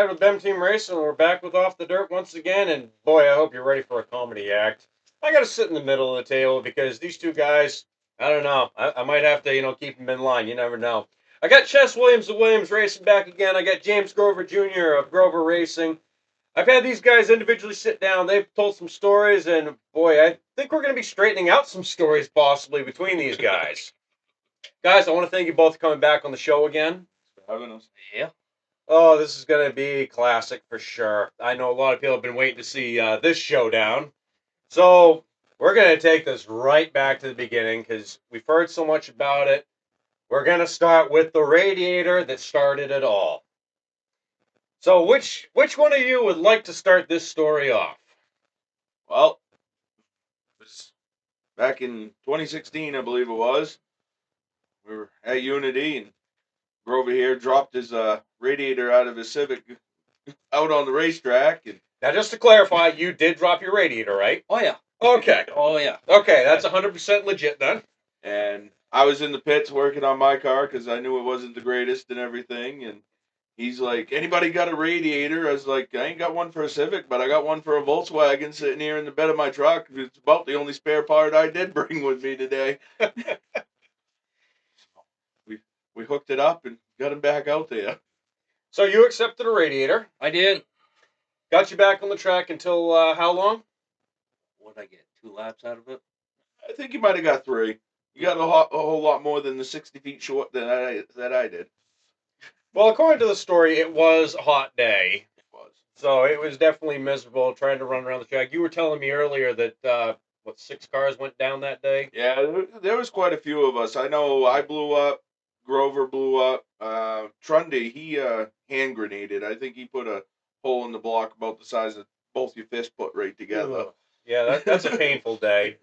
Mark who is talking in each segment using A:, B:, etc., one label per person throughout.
A: Brad with Bem Team Racing. We're back with Off the Dirt once again, and boy, I hope you're ready for a comedy act. I got to sit in the middle of the table because these two guys, I don't know, I might have to, keep them in line. You never know. I got Chess Williams of Williams Racing back again. I got James Grover Jr. of Grover Racing. I've had these guys individually sit down. They've told some stories, and boy, I think we're going to be straightening out some stories possibly between these guys. Guys, I want to thank you both for coming back on the show again.
B: For having us.
C: Yeah.
A: Oh, this is going to be classic for sure. I know a lot of people have been waiting to see this showdown. So we're going to take this right back to the beginning because we've heard so much about it. We're going to start with the radiator that started it all. So which one of you would like to start this story off?
B: Well, it was back in 2016, I believe it was. We were at Unity, and Grover here dropped his radiator out of his Civic out on the racetrack. And
A: Now, just to clarify, you did drop your radiator, right?
C: Oh, yeah.
A: Okay.
C: Oh, yeah.
A: Okay, that's 100% legit then.
B: And I was in the pits working on my car because I knew it wasn't the greatest and everything. And he's like, anybody got a radiator? I was like, I ain't got one for a Civic, but I got one for a Volkswagen sitting here in the bed of my truck. It's about the only spare part I did bring with me today. We hooked it up and got him back out there.
A: So you accepted a radiator.
C: I did.
A: Got you back on the track until how long?
C: What did I get? 2 laps out of it?
B: I think you might have got 3. You got a whole lot more than the 60 feet short that I did.
A: Well, according to the story, it was a hot day.
B: It was.
A: So it was definitely miserable trying to run around the track. You were telling me earlier that, 6 cars went down that day?
B: Yeah, there was quite a few of us. I know I blew up. Grover blew up. Trundy, he hand grenaded. I think he put a hole in the block about the size of both your fists put right together.
A: Ugh. Yeah, that's a painful day.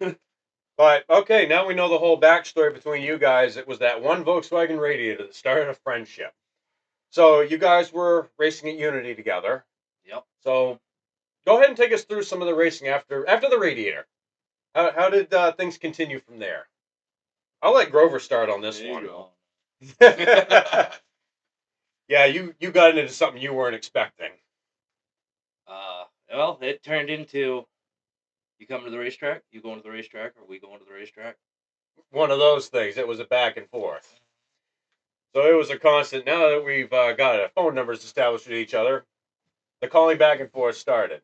A: But, okay, now we know the whole backstory between you guys. It was that one Volkswagen radiator that started a friendship. So you guys were racing at Unity together.
C: Yep.
A: So go ahead and take us through some of the racing after the radiator. How did things continue from there? I'll let Grover start on this
B: There
A: one.
B: you go.
A: Yeah, you got into something you weren't expecting.
C: Well, it turned into, you come to the racetrack, you go into the racetrack, or we go into the racetrack.
A: One of those things. It was a back and forth. So it was a constant. Now that we've got phone numbers established with each other, the calling back and forth started.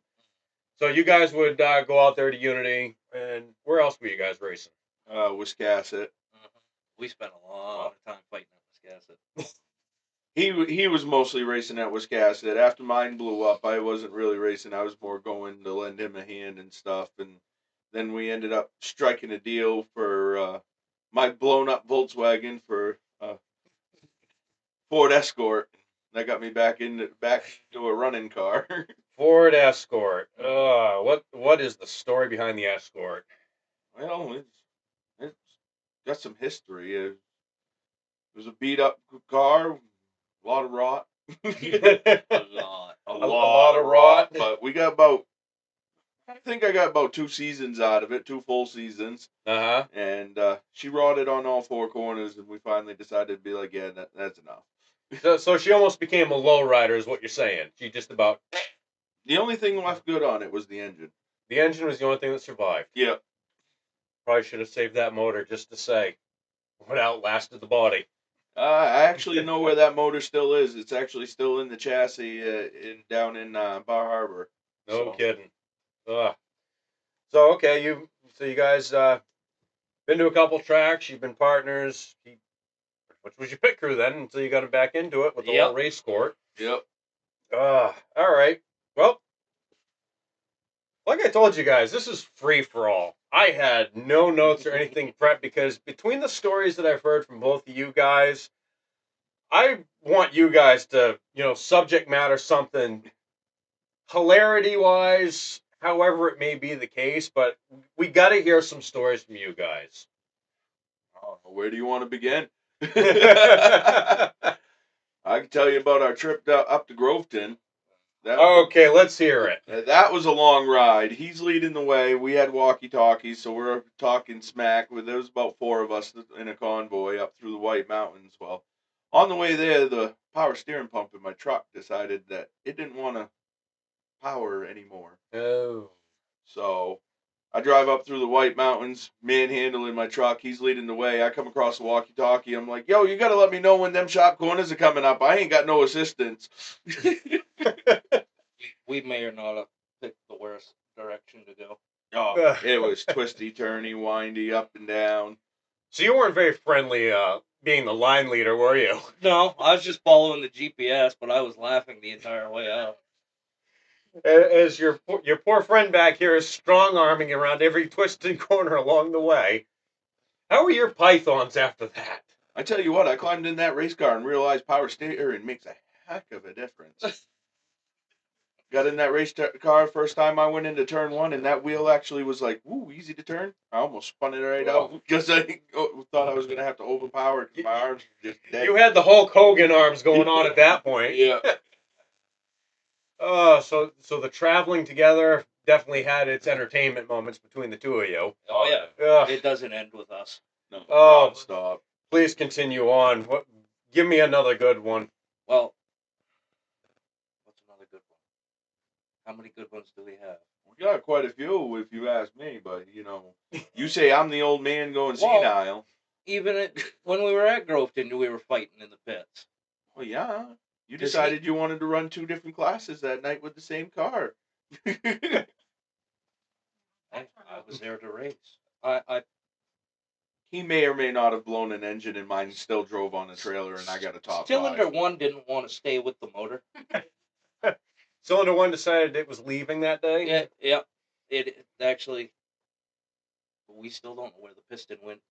A: So you guys would go out there to Unity, and where else were you guys racing?
B: Wiscasset.
C: We spent a lot of time fighting at Wiscasset.
B: He was mostly racing at Wiscasset. After mine blew up, I wasn't really racing. I was more going to lend him a hand and stuff. And then we ended up striking a deal for my blown up Volkswagen for Ford Escort. That got me back into a running car.
A: Ford Escort. What is the story behind the Escort?
B: Well, it's got some history. It was a beat up car, a lot of rot.
C: A lot.
A: A lot of rot.
B: But we got I think I got about 2 seasons out of it, 2 full seasons.
A: Uh-huh.
B: And she rotted on all 4 corners, and we finally decided to be like, yeah, that's enough.
A: So she almost became a lowrider, is what you're saying. She just about.
B: The only thing left good on it was the engine.
A: The engine was the only thing that survived.
B: Yeah.
A: Probably should have saved that motor just to say what outlasted the body.
B: I actually know where that motor still is. It's actually still in the chassis down in Bar Harbor.
A: No kidding. Ugh. So okay, you guys been to a couple tracks. You've been partners. Which was your pit crew then until you got him back into it with the little race court.
B: Yep.
A: All right. Well, like I told you guys, this is free for all. I had no notes or anything prepped because between the stories that I've heard from both of you guys, I want you guys to, subject matter something hilarity-wise, however it may be the case, but we got to hear some stories from you guys.
B: Oh, where do you want to begin? I can tell you about our trip up to Groveton.
A: Okay, let's hear it.
B: That was a long ride. He's leading the way. We had walkie-talkies, so we're talking smack. There was about 4 of us in a convoy up through the White Mountains. Well, On the way there, the power steering pump in my truck decided that it didn't want to power anymore.
A: Oh.
B: So I drive up through the White Mountains, manhandling my truck. He's leading the way. I come across the walkie-talkie. I'm like, yo, you got to let me know when them sharp corners are coming up. I ain't got no assistance.
C: We may or not have picked the worst direction to go.
B: Oh, it was twisty, turny, windy, up and down.
A: So you weren't very friendly being the line leader, were you?
C: No, I was just following the GPS, but I was laughing the entire way out.
A: As your poor friend back here is strong-arming around every twist and corner along the way. How were your pythons after that?
B: I tell you what, I climbed in that race car and realized power steering makes a heck of a difference. Got in that race car first time I went into turn one, and that wheel actually was like, "Ooh, easy to turn." I almost spun it right out because I thought I was gonna have to overpower because my arms were just dead.
A: You had the Hulk Hogan arms going on at that point.
B: Yeah.
A: So the traveling together definitely had its entertainment moments between the two of you.
C: Oh yeah,
A: Ugh.
C: it doesn't end with us.
B: No.
A: Oh,
B: stop.
A: Please continue on. What? Give me another good one.
C: Well, what's another good one? How many good ones do we have?
B: We got quite a few, if you ask me. But you say I'm the old man going senile.
C: Even when we were at Groveton, we were fighting in the pits.
B: Well, yeah. You decided you wanted to run 2 different classes that night with the same car.
C: I was there to race.
B: He may or may not have blown an engine, and mine still drove on a trailer, and I got a top
C: Cylinder
B: 5.
C: 1 didn't want to stay with the motor.
A: Cylinder 1 decided it was leaving that day?
C: Yeah. It actually, we still don't know where the piston went.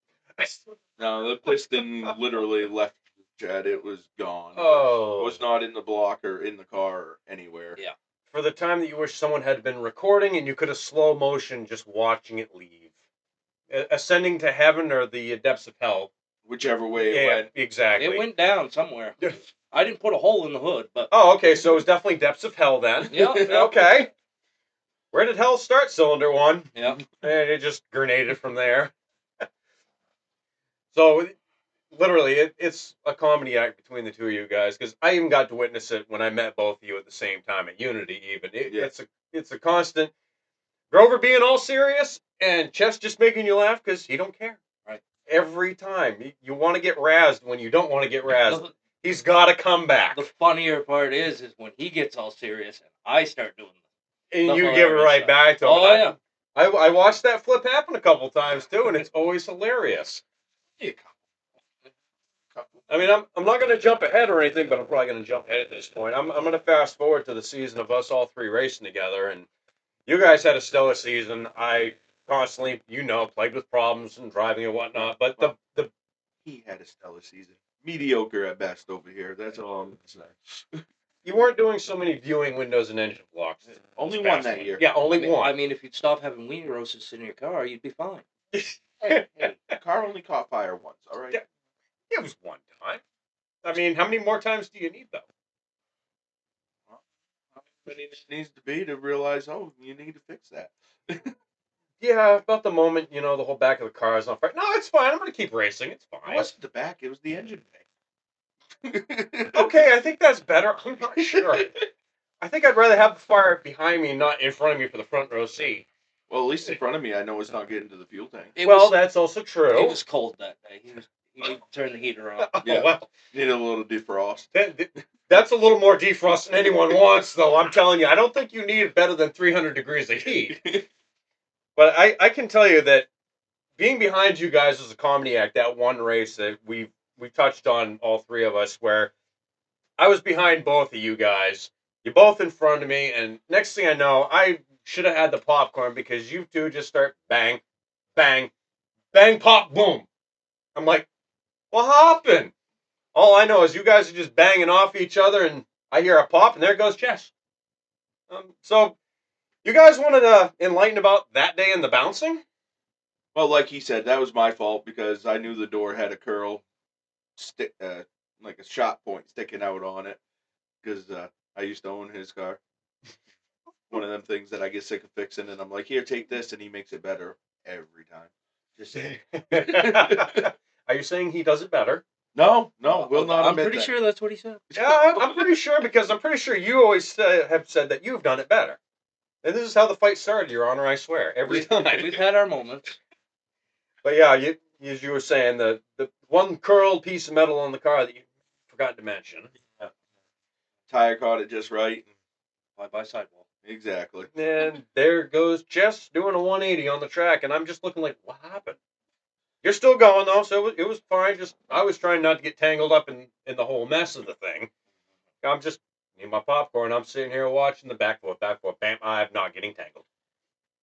B: No, the piston literally left Chad. It was gone.
A: Oh.
B: It was not in the block or in the car or anywhere.
C: Yeah.
A: For the time that you wish someone had been recording and you could have slow motion just watching it leave. Ascending to heaven or the depths of hell.
B: Whichever way it went.
A: Exactly.
C: It went down somewhere. I didn't put a hole in the hood, but...
A: Oh, okay, so it was definitely depths of hell then.
C: Yeah.
A: Okay. Where did hell start, Cylinder 1?
C: Yeah.
A: And it just grenaded from there. So, literally, it's a comedy act between the two of you guys, because I even got to witness it when I met both of you at the same time at Unity. Even it's a constant. Grover being all serious and Chess just making you laugh because he don't care.
C: Right.
A: Every time you want to get razzed when you don't want to get razzed. He's got to come back.
C: The funnier part is when he gets all serious and I start doing
A: and you give it right back to him.
C: Oh yeah.
A: I watched that flip happen a couple times too, and it's always hilarious. I mean, I'm not going to jump ahead or anything, but I'm probably going to jump ahead at this point. I'm going to fast forward to the season of us all three racing together, and you guys had a stellar season. I constantly, played with problems and driving and whatnot, but
B: he had a stellar season. Mediocre at best over here. That's all I'm going to say.
A: You weren't doing so many viewing windows and engine blocks.
B: Only one that year.
A: Yeah, only one.
C: I mean, if you'd stop having weenie roasts in your car, you'd be fine.
B: Hey, the car only caught fire once, all right?
A: Yeah, it was one time. I mean, how many more times do you need, though?
B: Well, how many it needs to be to realize, you need to fix that.
A: Yeah, about the moment, the whole back of the car is on fire. No, it's fine. I'm going to keep racing. It's fine.
B: It wasn't the back. It was the engine bay.
A: Okay, I think that's better. I'm not sure. I think I'd rather have the fire behind me, not in front of me for the front row seat.
B: Well, at least in front of me, I know it's not getting to the fuel tank.
A: That's also true.
C: It was cold that day. He needed to turn the heater on.
B: Yeah.
A: Well,
B: Need a little defrost.
A: That's a little more defrost than anyone wants, though. I'm telling you, I don't think you need better than 300 degrees of heat. But I can tell you that being behind you guys was a comedy act. That one race that we touched on, all three of us, where I was behind both of you guys. You're both in front of me, and next thing I know, I should have had the popcorn because you two just start bang, bang, bang, pop, boom. I'm like, what happened? All I know is you guys are just banging off each other, and I hear a pop, and there goes Chess. So, you guys wanted to enlighten about that day and the bouncing?
B: Well, like he said, that was my fault because I knew the door had a curl, like a shot point sticking out on it because I used to own his car. One of them things that I get sick of fixing, and I'm like, here, take this, and he makes it better every time. Just saying.
A: Are you saying he does it better?
B: No, will not
C: I'm
B: admit
C: pretty
B: that.
C: sure that's what he said.
A: Yeah, I'm pretty sure because I'm pretty sure you always have said that you've done it better. And this is how the fight started, Your Honor. I swear, every time.
C: We've had our moments.
A: But yeah, as you were saying, the one curled piece of metal on the car that you forgot to mention.
B: Tire caught it just right.
C: By sidewall.
B: Exactly.
A: And there goes Jess doing a 180 on the track, and I'm just looking like, what happened? You're still going though, so it was fine. Just I was trying not to get tangled up in the whole mess of the thing. I'm just eating my popcorn. I'm sitting here watching the back foot, bam. I'm not getting tangled.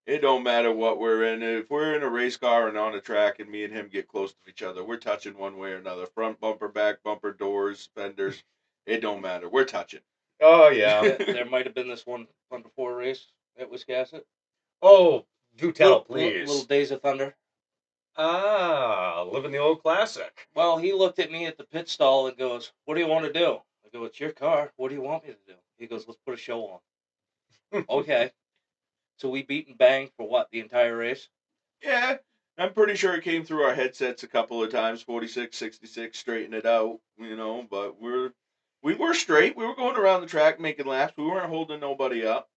B: It don't matter what we're in. If we're in a race car and on a track and me and him get close to each other, we're touching one way or another. Front bumper, back bumper, doors, fenders. It don't matter. We're touching.
A: Oh yeah.
C: There might have been this one before race at Wiscasset.
A: Oh, do tell,
C: Little
A: please.
C: Days of Thunder.
A: Ah, living the old classic.
C: Well, he looked at me at the pit stall and goes, "What do you want to do?" I go, "It's your car. What do you want me to do?" He goes, "Let's put a show on." Okay. So we beat and banged for what, the entire race?
B: Yeah, I'm pretty sure it came through our headsets a couple of times. 46, 66, straighten it out, But we were straight. We were going around the track making laps. We weren't holding nobody up.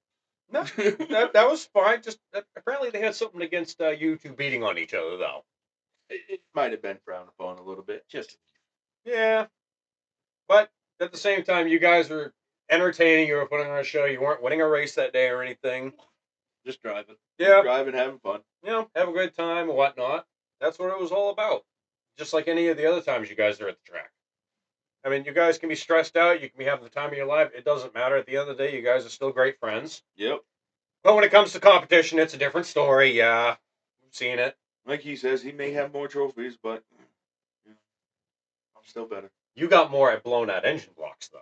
A: No, that was fine. Just apparently they had something against you two beating on each other, though.
B: It might have been frowned upon a little bit.
C: Just
A: Yeah, but at the same time, you guys were entertaining. You were putting on a show. You weren't winning a race that day or anything.
C: just driving.
A: Yeah,
B: Driving, having fun.
A: have a good time and whatnot. That's what it was all about. Just like any of the other times you guys are at the track. I mean, you guys can be stressed out. You can be having the time of your life. It doesn't matter. At the end of the day, you guys are still great friends.
B: Yep.
A: But when it comes to competition, it's a different story. Yeah, I've seen it.
B: Like he says, he may have more trophies, but I'm still better.
A: You got more at blown out engine blocks, though.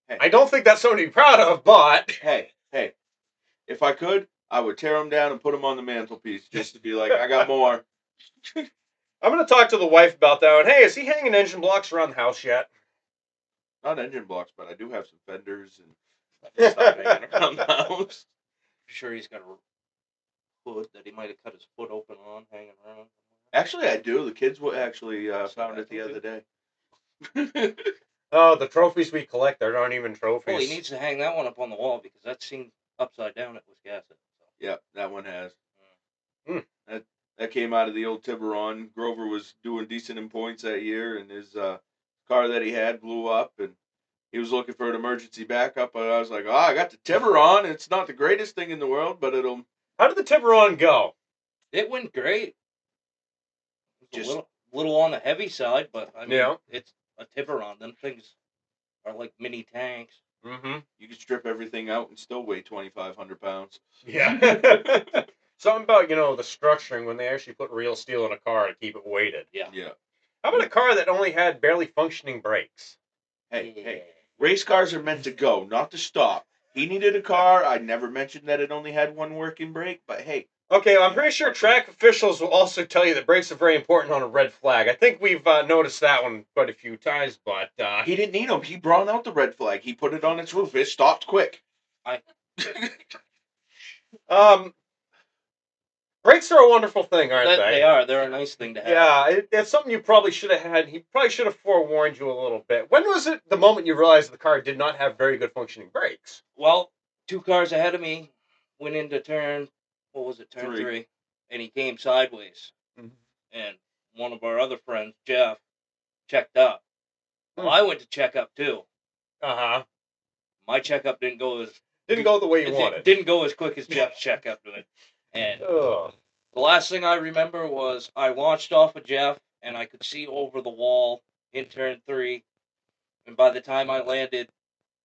B: Hey.
A: I don't think that's something to be proud of, but
B: Hey, if I could, I would tear them down and put them on the mantelpiece just to be like, I got more.
A: I'm going to talk to the wife about that one. Hey, is he hanging engine blocks around the house yet?
B: Not engine blocks, but I do have some fenders and stuff hanging around the house.
C: Sure, he's got a hood that he might have cut his foot open on, hanging around.
B: Actually, I do. The kids actually found it the other day.
A: Oh, the trophies we collect, they're not even trophies.
C: Well, he needs to hang that one up on the wall because that's seen upside down at Wiscasset. So.
B: Yep, that one has.
A: Mm.
B: That came out of the old Tiburon. Grover was doing decent in points that year, and his car that he had blew up, and he was looking for an emergency backup. But I was like, I got the Tiburon. It's not the greatest thing in the world, but it'll.
A: How did the Tiburon go?
C: It went great.
B: Just
C: a little on the heavy side, but I mean,
A: Yeah.
C: it's a Tiburon. Them things are like mini tanks.
A: Mm-hmm.
B: you could strip everything out and still weigh 2,500 pounds.
A: Yeah. Something about, the structuring when they actually put real steel in a car to keep it weighted.
C: Yeah.
B: Yeah.
A: How about a car that only had barely functioning brakes?
B: Hey, race cars are meant to go, not to stop. He needed a car. I never mentioned that it only had one working brake, but hey.
A: Okay, well, I'm pretty sure track officials will also tell you that brakes are very important on a red flag. I think we've noticed that one quite a few times, but
B: He didn't need them. He brought out the red flag. He put it on its roof. It stopped quick.
A: Brakes are a wonderful thing, aren't they?
C: They are. They're a nice thing to have.
A: Yeah, it's something you probably should have had. He probably should have forewarned you a little bit. When was it the moment you realized the car did not have very good functioning brakes?
C: Well, 2 cars ahead of me went into turn, turn
B: 3.
C: 3, and he came sideways.
A: Mm-hmm.
C: And one of our other friends, Jeff, checked up. Well, I went to check up too.
A: Uh-huh.
C: My checkup didn't go
A: the way you wanted.
C: Didn't go as quick as Jeff's checkup did. And the last thing I remember was I launched off of Jeff, and I could see over the wall in turn 3. And by the time I landed,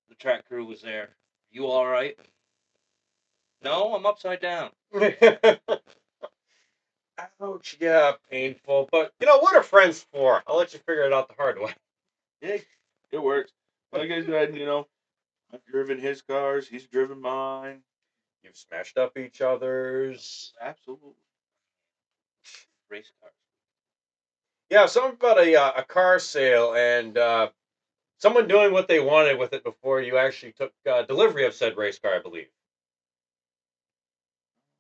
C: the track crew was there. You all right? No, I'm upside down.
A: Ouch, yeah, painful. But, what are friends for? I'll let you figure it out the hard way.
B: Yeah, it works. Like I said, I've driven his cars. He's driven mine.
A: You've smashed up each other's.
B: Absolutely.
C: Race cars.
A: Yeah, something about a car sale and someone doing what they wanted with it before you actually took delivery of said race car, I believe.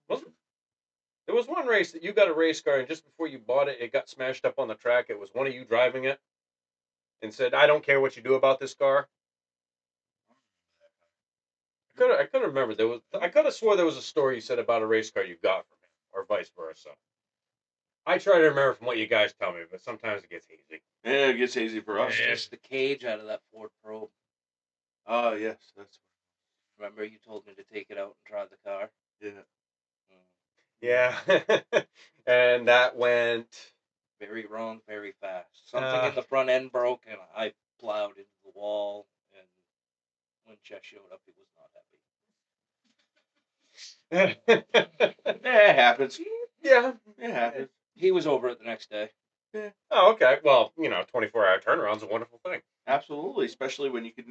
A: There was one race that you got a race car, and just before you bought it, it got smashed up on the track. It was one of you driving it. and said, "I don't care what you do about this car." I couldn't remember. I could have swore there was a story you said about a race car you got from him, or vice versa. I try to remember from what you guys tell me, but sometimes it gets hazy.
B: Yeah, it gets easy for us.
C: It's the cage out of that Ford Probe.
B: Oh yes, that's.
C: Remember you told me to take it out and drive the car?
B: Yeah.
A: Yeah, and that went
C: very wrong, very fast. Something in the front end broke, and I plowed into the wall. And when Jeff showed up, he was not happy.
B: It happens.
A: Yeah,
B: it happens.
C: He was over it the next day.
B: Yeah.
A: Oh, okay. Well, 24-hour turnaround's a wonderful thing.
B: Absolutely, especially when you can.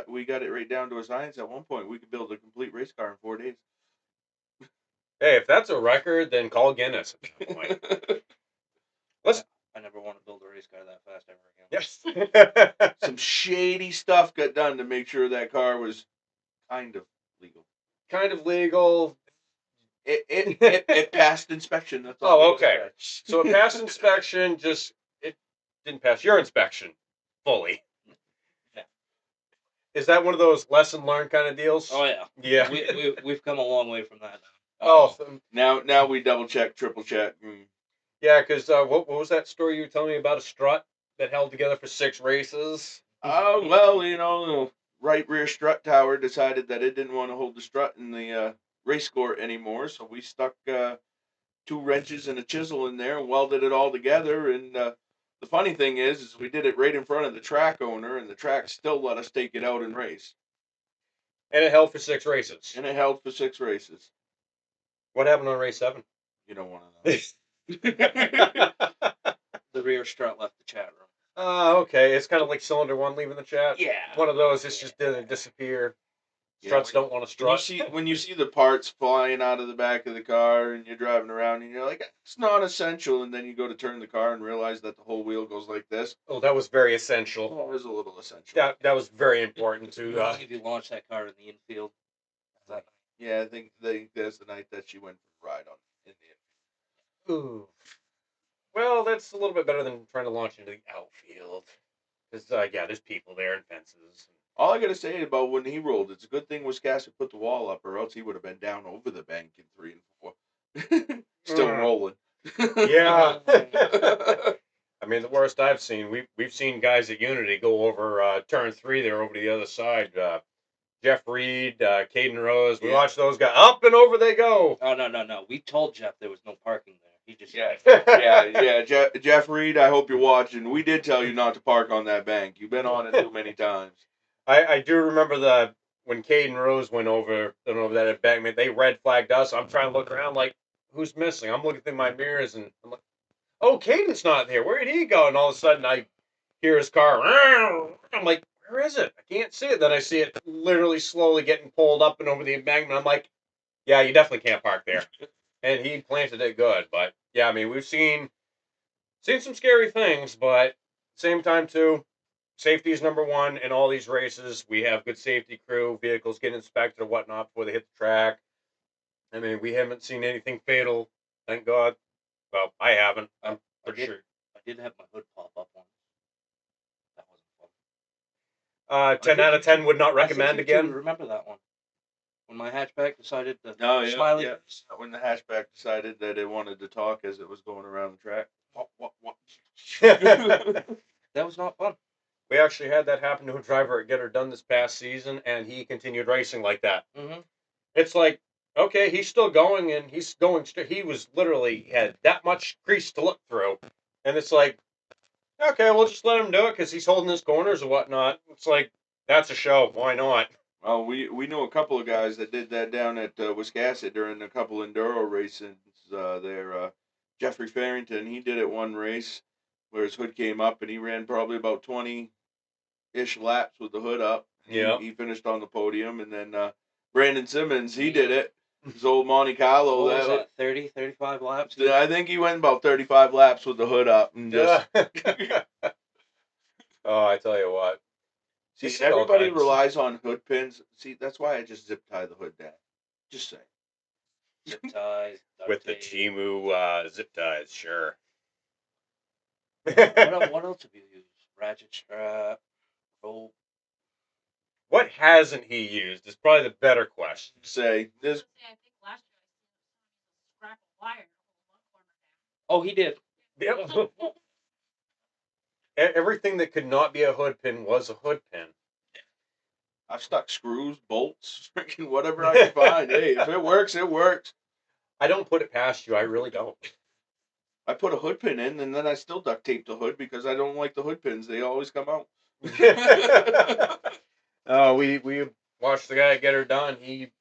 B: We got it right down to a science. At one point, we could build a complete race car in 4 days.
A: Hey, if that's a record, then call Guinness at that point.
C: I never want to build a race car that fast ever again.
A: Yes.
B: Some shady stuff got done to make sure that car was kind of legal.
A: Kind of legal.
B: It passed inspection. That's all.
A: Oh, okay. So it passed inspection. Just it didn't pass your inspection fully.
C: Yeah.
A: Is that one of those lesson learned kind of deals?
C: Oh yeah.
A: Yeah.
C: We've come a long way from that.
A: Oh.
B: Now we double check, triple check.
A: Yeah, because what was that story you were telling me about a strut that held together for 6 races?
B: Oh, well, the right rear strut tower decided that it didn't want to hold the strut in the race court anymore, so we stuck 2 wrenches and a chisel in there and welded it all together. And the funny thing is we did it right in front of the track owner, and the track still let us take it out and race.
A: And it held for 6 races.
B: And it held for 6 races.
A: What happened on race 7?
B: You don't want to know.
C: The rear strut left the chat room.
A: Oh, okay. It's kind of like cylinder 1 leaving the chat.
C: Yeah.
A: One of those. It's just didn't disappear. Struts don't want to strut.
B: When you see the parts flying out of the back of the car and you're driving around and you're like, it's not essential, and then you go to turn the car and realize that the whole wheel goes like this.
A: Oh, that was very essential.
B: Oh, it was a little essential.
A: That was very important to.
C: If you launch that car in the infield.
B: Yeah, I think that's the night that she went for a ride on in the infield.
A: Ooh. Well, that's a little bit better than trying to launch into the outfield. Because, there's people there and fences.
B: All I got to say about when he rolled, it's a good thing Wiscasset put the wall up, or else he would have been down over the bank in 3 and 4. Still rolling.
A: Yeah. I mean, the worst I've seen, we've seen guys at Unity go over turn 3 there over to the other side. Jeff Reed, Caden Rose. We watched those guys. Up and over they go.
C: Oh, no. We told Jeff there was no parking there. He just
B: Jeff Reed, I hope you're watching. We did tell you not to park on that bank. You've been on it too many times.
A: I do remember when Caden Rose went over that embankment, they red flagged us. I'm trying to look around like, who's missing? I'm looking through my mirrors and I'm like, oh, Caden's not there. Where did he go? And all of a sudden I hear his car. I'm like, where is it? I can't see it. Then I see it literally slowly getting pulled up and over the embankment. I'm like, yeah, you definitely can't park there. And he planted it good. But yeah, I mean, we've seen some scary things, but same time too, safety is number 1 in all these races. We have good safety crew, vehicles get inspected or whatnot before they hit the track. I mean, we haven't seen anything fatal, thank God. Well, I haven't. I'm for sure.
C: I did have my hood pop up once. That wasn't fun.
A: 10 out of 10 would not recommend again.
C: Remember that one? When my hatchback decided to
B: smiley. Yeah. When the hatchback decided that it wanted to talk as it was going around the track. What?
C: That was not fun.
A: We actually had that happen to a driver at Get Her Done this past season, and he continued racing like that.
C: Mm-hmm.
A: It's like, okay, he's still going, and he's going straight. He was literally had that much crease to look through, and it's like, okay, we'll just let him do it because he's holding his corners or whatnot. It's like, that's a show. Why not?
B: Well, we know a couple of guys that did that down at Wiscasset during a couple enduro races there. Jeffrey Farrington, he did it one race where his hood came up, and he ran probably about 20-ish laps with the hood up.
A: Yeah.
B: He finished on the podium, and then Brandon Simmons, he did it. His old Monte Carlo.
C: What was that, 30, 35 laps?
B: I think he went about 35 laps with the hood up. And just...
A: Oh, I tell you what.
B: See, everybody relies on hood pins. See, that's why I just zip tie the hood down. Just saying.
C: Zip ties.
A: With the Chimu zip ties, sure.
C: What else have you used? ratchet strap, rope.
A: What hasn't he used is probably the better question.
B: Say this.
C: Oh, he did.
A: Yep. Everything that could not be a hood pin was a hood pin.
B: I've stuck screws, bolts, freaking whatever I can find. Hey, if it works, it works.
A: I don't put it past you. I really don't.
B: I put a hood pin in, and then I still duct tape the hood because I don't like the hood pins. They always come out.
A: We watched the guy get her done. He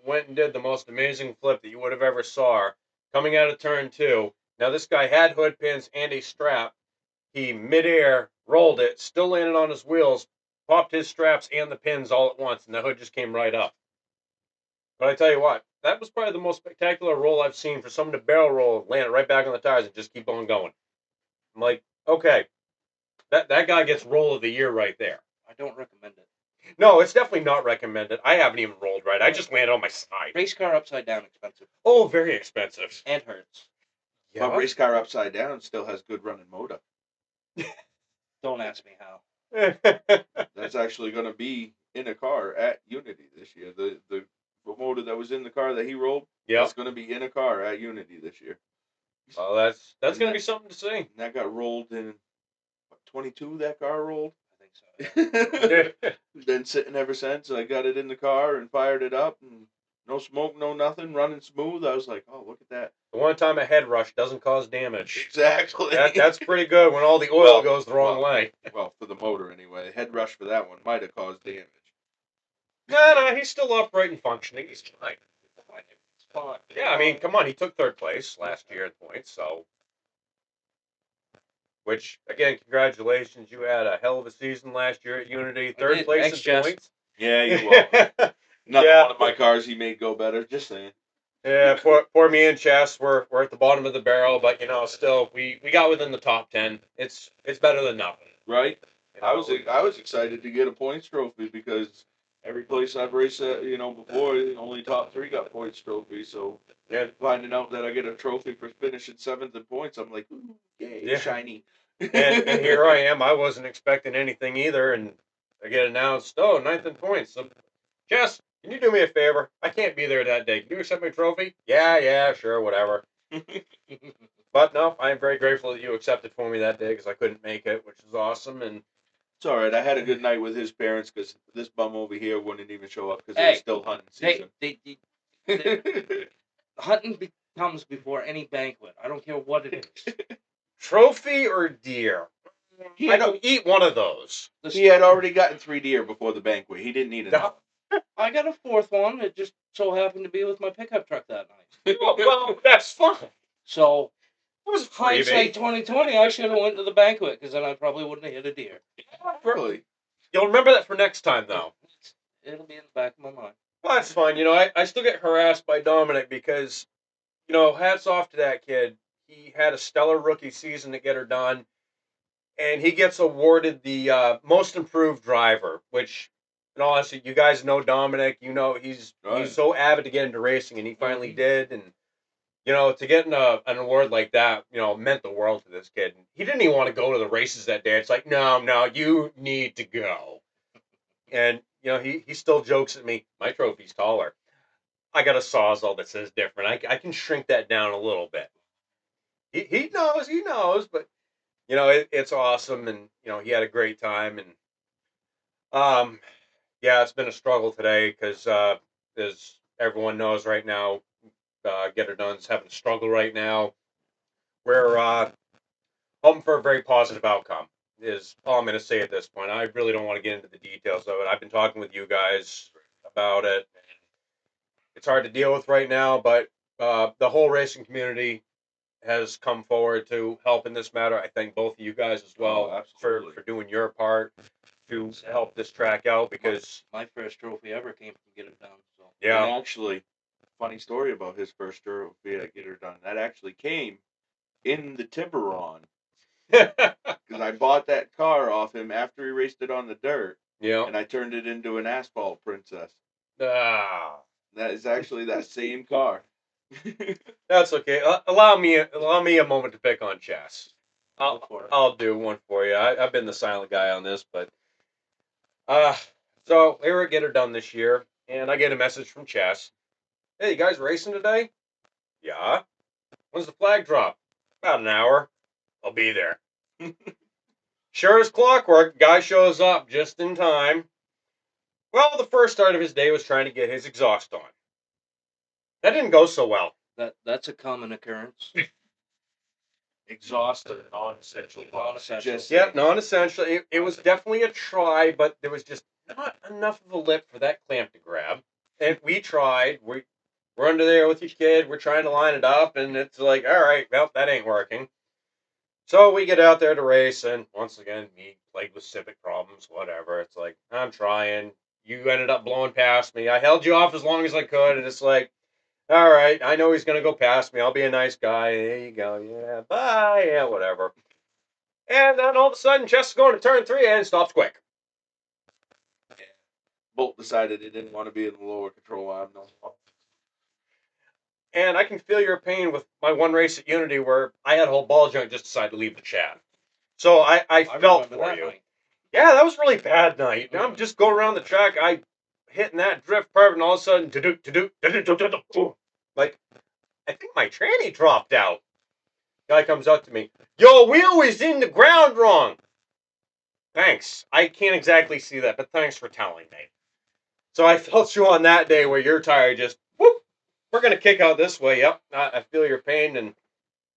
A: went and did the most amazing flip that you would have ever saw. Coming out of turn 2. Now this guy had hood pins and a strap. He midair rolled it, still landed on his wheels, popped his straps and the pins all at once, and the hood just came right up. But I tell you what, that was probably the most spectacular roll I've seen for someone to barrel roll, land it right back on the tires, and just keep on going. I'm like, okay, that guy gets roll of the year right there.
C: I don't recommend it.
A: No, it's definitely not recommended. I haven't even rolled right. I just landed on my side.
C: Race car upside down expensive.
A: Oh, very expensive.
C: And hurts.
A: Yeah.
B: But race car upside down still has good running motor.
C: Don't ask me how.
B: That's actually going to be in a car at Unity this year. The motor that was in the car that he rolled, that's going to be in a car at Unity this year.
A: Well, that's going to be something to see.
B: And that got rolled in, what, 22, that car rolled?
C: I think so.
B: Been sitting ever since. I got it in the car and fired it up, and no smoke, no nothing, running smooth. I was like, oh, look at that.
A: The one time a head rush doesn't cause damage.
B: Exactly.
A: That's pretty good when all the oil goes the wrong way.
B: Well, for the motor anyway. Head rush for that one might have caused damage.
A: No, he's still upright and functioning. He's fine.
C: It's fine.
A: Yeah, I mean, come on. He took 3rd place last year in points, so. Which, again, congratulations. You had a hell of a season last year at Unity. 3rd place
C: Thanks,
A: in
C: Jess.
A: points.
B: Yeah, you're welcome. Another one of my cars he made go better. Just saying.
A: Yeah, poor me and Chess, we're at the bottom of the barrel, but still we got within the top 10. It's better than nothing.
B: Right. I was excited to get a points trophy because every place I've raced at, before, only top 3 got points trophy. So
A: Yeah.
B: finding out that I get a trophy for finishing 7th in points, I'm like, ooh, yay,
A: Yeah.
B: shiny.
A: And here I am. I wasn't expecting anything either, and I get announced, 9th in points. So, Chess, can you do me a favor? I can't be there that day. Can you accept my trophy? Yeah, sure, whatever. But no, I am very grateful that you accepted for me that day because I couldn't make it, which is awesome. And
B: it's all right. I had a good night with his parents because this bum over here wouldn't even show up because it was still hunting season.
C: Hunting comes before any banquet. I don't care what it is.
A: Trophy or deer? I don't eat one of those.
B: He had already gotten 3 deer before the banquet. He didn't need enough.
C: I got a 4th one. It just so happened to be with my pickup truck that night.
A: Well, that's fine.
C: So,
A: it was
C: hindsight 2020. I should have went to the banquet because then I probably wouldn't have hit a deer.
B: Really?
A: You'll remember that for next time, though.
C: It'll be in the back of my mind.
A: Well, that's fine. I still get harassed by Dominic because, hats off to that kid. He had a stellar rookie season to get her done, and he gets awarded the most improved driver, which, in all honesty, you guys know Dominic. He's so avid to get into racing, and he finally did. And, to get an award like that, meant the world to this kid. He didn't even want to go to the races that day. It's like, no, you need to go. And, he still jokes at me, my trophy's taller. I got a Sawzall that says different. I can shrink that down a little bit. He knows, but, it's awesome. And, he had a great time. And, yeah, it's been a struggle today because, as everyone knows right now, Get Her Done's having a struggle right now. We're hoping for a very positive outcome is all I'm going to say at this point. I really don't want to get into the details of it. I've been talking with you guys about it. It's hard to deal with right now, but the whole racing community has come forward to help in this matter. I thank both of you guys as well for doing your part to help this track out because
C: my first trophy ever came from Get It Done. So
A: yeah,
B: and actually, funny story about his first trophy at Get Her Done. That actually came in the Tiburon. Because I bought that car off him after he raced it on the dirt.
A: Yeah.
B: And I turned it into an asphalt princess.
A: Ah.
B: That is actually that same car.
A: That's okay. Allow me a moment to pick on Chess.
C: Go for it.
A: I'll do one for you. I've been the silent guy on this, but uh, so we were at Get Her Done this year, and I get a message from Chess. Hey, you guys racing today? Yeah. When's the flag drop? About an hour. I'll be there. Sure as clockwork, guy shows up just in time. Well, the first start of his day was trying to get his exhaust on. That didn't go so well.
C: That's a common occurrence.
B: Exhaust or non-essential.
C: Non-essential.
B: Just
A: Yeah, non-essential. It was definitely a try, but there was just not enough of a lip for that clamp to grab. And we tried. We're under there with your kid. We're trying to line it up, and it's like, all right, well, that ain't working. So we get out there to race, and once again, me plagued with civic problems, whatever. It's like, I'm trying. You ended up blowing past me. I held you off as long as I could, and it's like, all right, I know he's going to go past me. I'll be a nice guy. There you go. Yeah, bye. Yeah, whatever. And then all of a sudden, Chess is going to turn 3 and stops quick.
B: Bolt decided he didn't want to be in the lower control arm no more.
A: And I can feel your pain with my one race at Unity where I had a whole ball joint just decide to leave the chat. So I felt
C: remember
A: for
C: that
A: you.
C: night.
A: Yeah, that was a really bad night. I'm just going around the track. I hitting that drift perfect, and all of a sudden, like, I think my tranny dropped out. Guy comes up to me. Your wheel was in the ground wrong. Thanks. I can't exactly see that, but thanks for telling me. So I felt you on that day where your tire just, whoop, we're going to kick out this way. Yep, I feel your pain. And,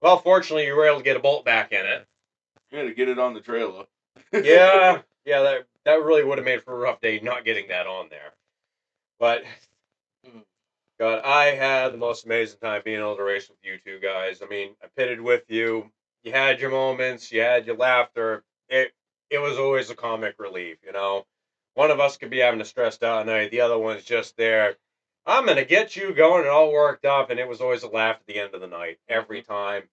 A: well, fortunately, you were able to get a bolt back in it.
B: You had to get it on the trailer.
A: Yeah, that really would have made for a rough day not getting that on there. But, God, I had the most amazing time being able to race with you two guys. I mean, I pitted with you. You had your moments. You had your laughter. It was always a comic relief, you know. One of us could be having a stressed out night. The other one's just there. I'm going to get you going and all worked up. And it was always a laugh at the end of the night, every time.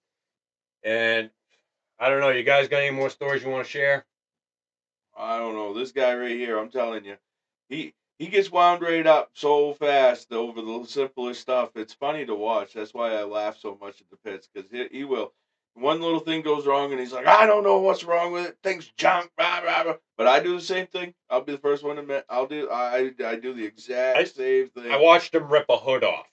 A: And I don't know, you guys got any more stories you want to share?
B: I don't know. This guy right here, I'm telling you, he gets wound right up so fast over the simplest stuff. It's funny to watch. That's why I laugh so much at the pits, because he will. One little thing goes wrong, and he's like, I don't know what's wrong with it. Things junk, rah, rah, rah. But I do the same thing. I'll be the first one to admit. I do the exact same thing.
A: I watched him rip a hood off.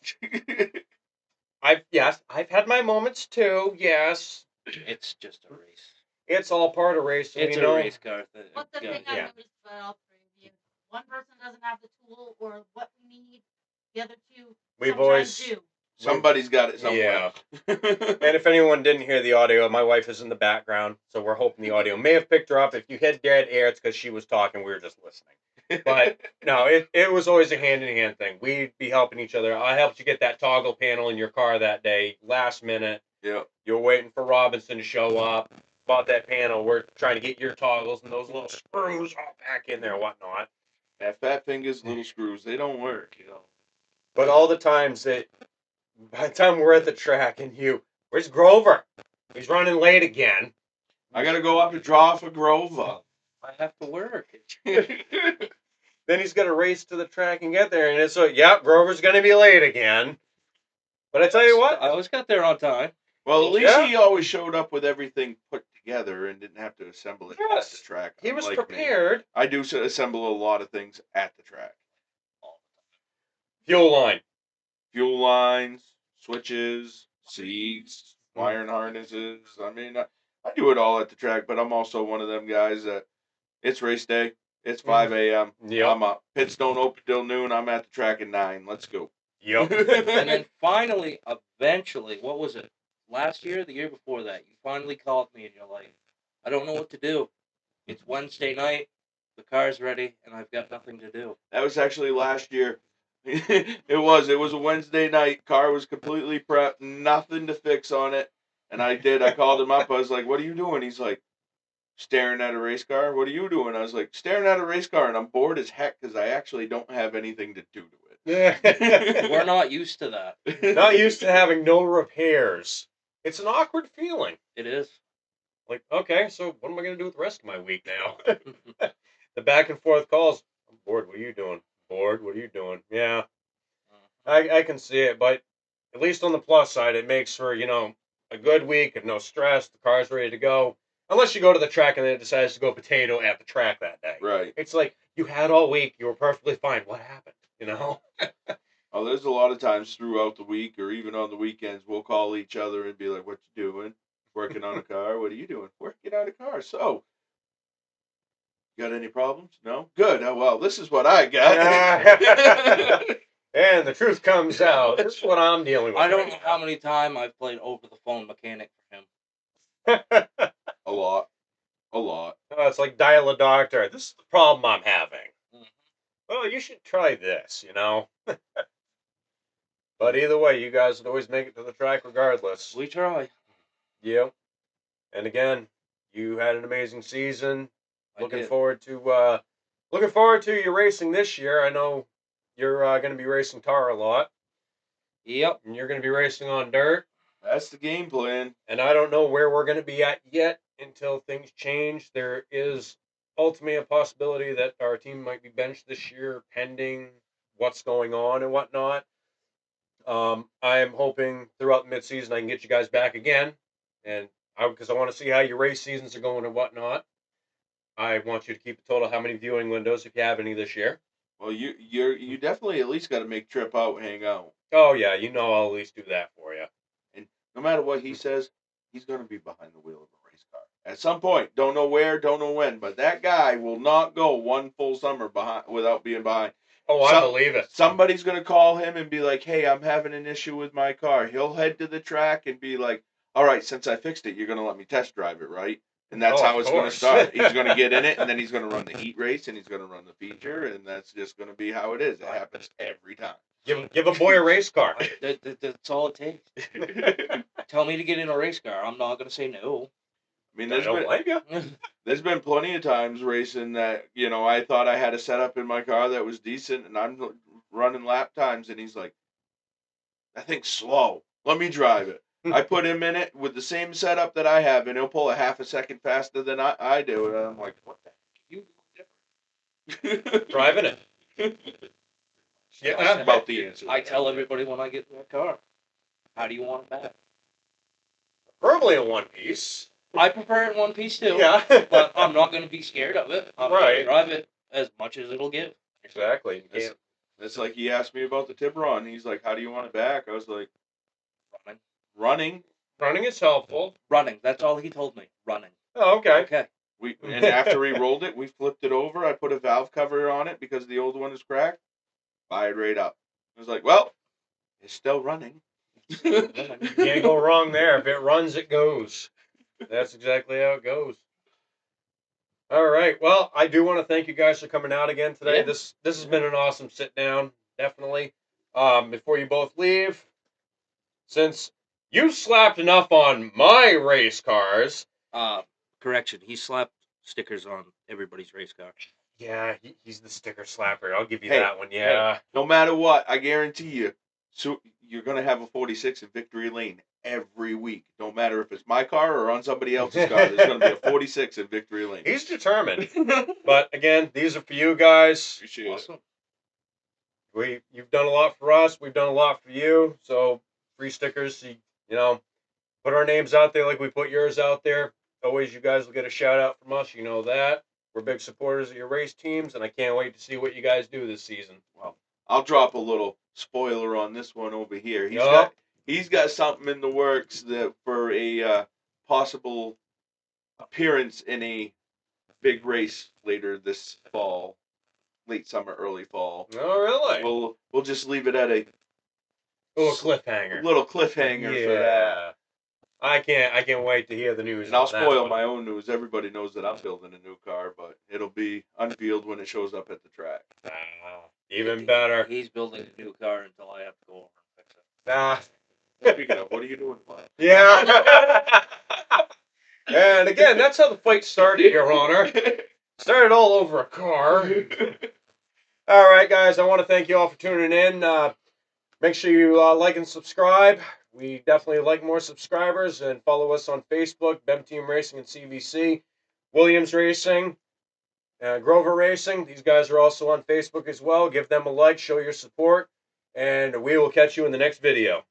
A: I've had my moments too. Yes,
C: It's just a race.
A: it's all part of racing.
C: It's
A: you
C: a
A: know?
C: race car thing.
D: What's the thing I
A: Yeah.
D: noticed about all three of you? One person doesn't have the tool or what we need. The other two
A: We've
D: sometimes
A: always
D: do.
B: Somebody's got it somewhere.
A: Yeah. And if anyone didn't hear the audio, my wife is in the background, so we're hoping the audio may have picked her up. If you hit dead air, it's because she was talking. We were just listening. But no, it was always a hand-in-hand thing. We'd be helping each other. I helped you get that toggle panel in your car that day, last minute.
B: Yeah.
A: You were waiting for Robinson to show up. Bought that panel. We're trying to get your toggles and those little screws all back in there and whatnot.
B: That fat fingers, little screws, they don't work, you know.
A: But all the times that, by the time we're at the track and where's Grover? He's running late again.
B: I gotta go up to draw for Grover.
C: I have to work.
A: Then he's got to race to the track and get there. And it's like, yeah, Grover's going to be late again. But I tell you what.
C: I always got there on time.
B: Well, at least
A: Yeah.
B: he always showed up with everything put together and didn't have to assemble it
A: Yes.
B: at the track.
A: He was
B: unlike me.
A: prepared.
B: I do assemble a lot of things at the track.
A: Fuel line.
B: Fuel lines, switches, seats, wiring harnesses. I mean, I do it all at the track, but I'm also one of them guys that it's race day. It's 5 a.m.
A: Yep.
B: I'm up. Pits don't open till noon. I'm at the track at 9. Let's go.
A: Yep.
C: And then finally, eventually, what was it? Last year, the year before that, you finally called me and you're like, I don't know what to do. It's Wednesday night, the car's ready, and I've got nothing to do.
B: That was actually last year. It was a Wednesday night. Car was completely prepped, nothing to fix on it. And I called him up. I was like, what are you doing? He's like, staring at a race car. What are you doing? I was like, staring at a race car, and I'm bored as heck because I actually don't have anything to do to it.
C: We're not used to that.
A: Not used to having no repairs. It's an awkward feeling.
C: It is.
A: Like, okay, so what am I going to do with the rest of my week now? The back and forth calls. I'm bored. What are you doing? Bored. What are you doing? Yeah. I can see it, but at least on the plus side, it makes for, a good week of no stress. The car's ready to go. Unless you go to the track and then it decides to go potato at the track that day.
B: Right.
A: It's like you had all week, you were perfectly fine. What happened? You know?
B: Oh, there's a lot of times throughout the week or even on the weekends we'll call each other and be like, "What you doing? Working on a car? What are you doing? Working on a car." So, got any problems? No? Good. Oh, well, this is what I got.
A: And the truth comes out. This is what I'm dealing with.
C: I don't know how many times I've played over the phone mechanic for him.
B: A lot. A lot.
A: It's like dial a doctor. This is the problem I'm having.
C: Mhm.
A: Well, you should try this, you know? But either way, you guys would always make it to the track regardless.
C: We try.
A: Yep. And again, you had an amazing season. Looking
C: did.
A: forward to your racing this year. I know you're going to be racing tar a lot,
C: Yep.
A: and you're going to be racing on dirt.
B: That's the game plan.
A: And I don't know where we're going to be at yet until things change. There is ultimately a possibility that our team might be benched this year, pending what's going on and whatnot. I am hoping throughout the midseason I can get you guys back again, and because I want to see how your race seasons are going and whatnot. I want you to keep a total how many viewing windows if you have any this year.
B: Well, you definitely at least got to make trip out, hang out,
A: Oh yeah, you know I'll at least do that for you.
B: and no matter what he says, he's gonna be behind the wheel of a race car at some point. Don't know where, don't know when, but that guy will not go one full summer behind without being behind.
A: Oh, I believe it.
B: Somebody's gonna call him and be like, "Hey, I'm having an issue with my car." He'll head to the track and be like, "All right, since I fixed it, you're gonna let me test drive it, right?" And that's
A: Oh,
B: how
A: of
B: it's going to
A: course.
B: start. He's going to get in it, and then he's going to run the heat race, and he's going to run the feature, and that's just going to be how it is. It happens every time.
A: Give a boy a race car.
C: That's all it takes. Tell me to get in a race car. I'm not going to say no.
B: I mean,
A: I don't blame you.
B: there's been plenty of times racing that, you know, I thought I had a setup in my car that was decent, and I'm running lap times, and he's like, "That thing's slow. Let me drive it." I put him in it with the same setup that I have, and he'll pull a half a second faster than I do. And I'm like, "What the heck? You do different."
A: Driving it.
B: Yeah, that's about the answer.
C: I tell everybody when I get in that car, how do you want it back?
A: Preferably in one piece.
C: I prefer it in one piece too.
A: Yeah.
C: But I'm not going to be scared of it. I'm going to drive it as much as it'll give.
A: Exactly.
B: It's like he asked me about the Tiburon. He's like, "How do you want it back?" I was like,
C: Running.
B: "Running."
A: Running is helpful.
C: Running. That's all he told me. Running.
A: Oh, okay.
C: Okay.
B: And after he rolled it, we flipped it over. I put a valve cover on it because the old one is cracked. Fired right up. I was like, "Well, it's still running."
A: You can't go wrong there. If it runs, it goes. That's exactly how it goes. All right. Well, I do want to thank you guys for coming out again today.
C: Yeah.
A: This has been an awesome sit down, definitely. Before you both leave, since you slapped enough on my race cars.
C: Correction. He slapped stickers on everybody's race car.
A: Yeah, he's the sticker slapper. I'll give you
B: Hey,
A: that one. Yeah.
B: No matter what, I guarantee you, so you're gonna have a 46 in victory lane every week. No matter if it's my car or on somebody else's car, there's gonna be a 46 in victory lane.
A: He's determined. But again, these are for you guys.
B: Appreciate
C: Awesome.
A: You've done a lot for us. We've done a lot for you. So free stickers. You know, put our names out there like we put yours out there. Always, you guys will get a shout out from us. You know that. We're big supporters of your race teams, and I can't wait to see what you guys do this season.
B: Well, I'll drop a little spoiler on this one over here. He's got something in the works that for a possible appearance in a big race later this fall, late summer, early fall.
A: Oh, really?
B: We'll just leave it at a
A: little cliffhanger.
B: Little cliffhanger for that.
A: I can't wait to hear the news.
B: And I'll spoil my own news. Everybody knows that I'm building a new car, but it'll be unveiled when it shows up at the track.
A: Even better.
C: He's building a new car until I have to go over and fix
B: Speaking
C: it.
B: of, what are you doing?
A: Yeah. And again, that's how the fight started, Your Honor. Started all over a car. All right, guys. I want to thank you all for tuning in. Make sure you like and subscribe. We definitely like more subscribers, and follow us on Facebook, BEM Team Racing and CVC, Williams Racing, Grover Racing. These guys are also on Facebook as well. Give them a like, show your support, and we will catch you in the next video.